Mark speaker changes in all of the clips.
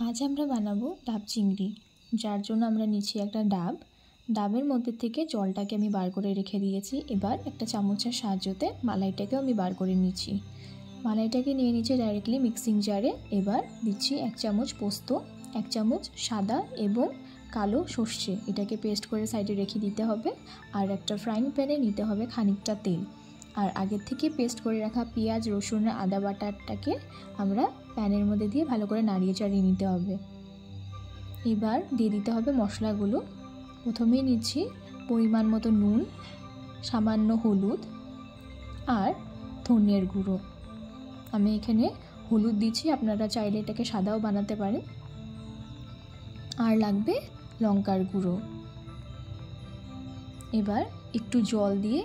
Speaker 1: আজ আমরা বানাবো ডাব চিংড়ি। যার জন্য আমরা নিচ্ছি একটা ডাবের মধ্যে থেকে জলটাকে আমি বার করে রেখে দিয়েছি। এবার একটা চামচের সাহায্যে মালাইটাকেও আমি বার করে নিচ্ছি। মালাইটাকে নিয়ে নিচ্ছি ডাইরেক্টলি মিক্সিং জারে। এবার দিচ্ছি 1 চামচ পোস্ত, 1 চামচ সাদা এবং কালো সর্ষে, এটাকে পেস্ট করে সাইডে রেখে দিতে হবে। আর একটা ফ্রাইং প্যানে নিতে হবে খানিকটা তেল। আর আগের থেকে পেস্ট করে রাখা পেঁয়াজ, রসুন, আদা বাটাটাকে আমরা প্যানের মধ্যে দিয়ে ভালো করে নাড়িয়ে চাড়িয়ে নিতে হবে। এবার দিয়ে দিতে হবে মশলাগুলো। প্রথমেই নিচ্ছি পরিমাণ মতো নুন, সামান্য হলুদ আর ধনিয়ার গুঁড়ো। আমি এখানে হলুদ দিচ্ছি, আপনারা চাইলে এটাকে সাদাও বানাতে পারেন। আর লাগবে লঙ্কার গুঁড়ো। এবার একটু জল দিয়ে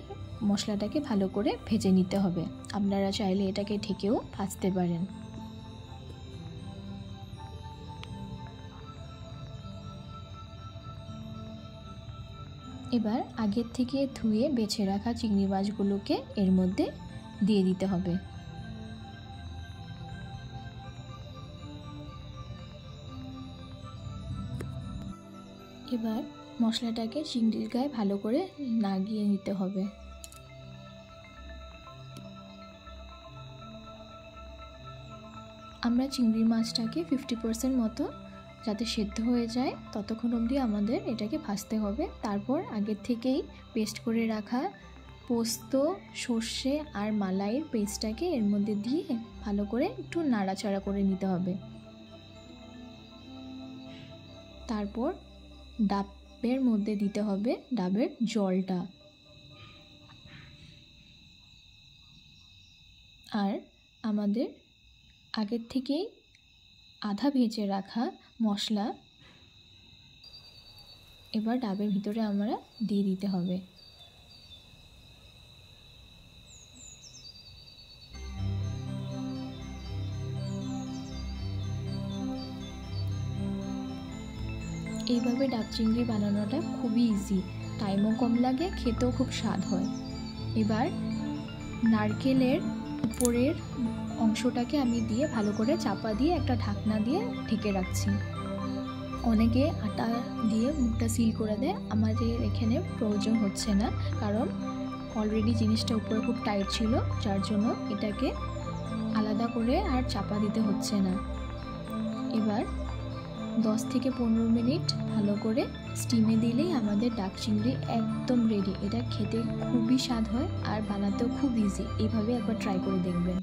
Speaker 1: মশলাটাকে ভালো করে ভেজে নিতে হবে। আপনারা চাইলে এটাকে ঢেকেও ভাজতে পারেন। এবার আগের থেকে ধুয়ে বেছে রাখা চিংড়ি মাছগুলোকে এর মধ্যে দিয়ে দিতে হবে। এবার মশলাটাকে চিংড়ির গায়ে ভালো করে লাগিয়ে নিতে হবে। আমরা চিংড়ি মাছটাকে 50% মতো যাতে সেদ্ধ হয়ে যায় ততক্ষণ অবধি আমাদের এটাকে ভাজতে হবে। তারপর আগের থেকেই পেস্ট করে রাখা পোস্ত, সর্ষে আর মালাইয়ের পেস্টটাকে এর মধ্যে দিয়ে ভালো করে একটু নাড়াচাড়া করে নিতে হবে। তারপর ডাবের মধ্যে দিতে হবে ডাবের জলটা। আর আমাদের আগের থেকেই আধা ভেজে রাখা মশলা এবার ডাবের ভিতরে আমরা দিয়ে দিতে হবে। এইভাবে ডাব চিংড়ি বানানোটা খুবই ইজি, টাইমও কম লাগে, খেতেও খুব স্বাদ হয়। এবার নারকেলের উপরের অংশটাকে আমি দিয়ে ভালো করে চাপা দিয়ে একটা ঢাকনা দিয়ে ঢেকে রাখছি। অনেকে আটা দিয়ে মুখটা সিল করে দেয়, আমাদের এখানে প্রয়োজন হচ্ছে না, কারণ অলরেডি জিনিসটা উপরে খুব টাইট ছিল, যার জন্য এটাকে আলাদা করে আর চাপা দিতে হচ্ছে না। এবার 10 থেকে 15 মিনিট ভালো করে স্টিমে দিলেই আমাদের ডাব চিংড়ি একদম রেডি। এটা খেতে খুবই স্বাদ হয় আর বানাতেও খুব ইজি। এইভাবে একবার ট্রাই করে দেখবেন।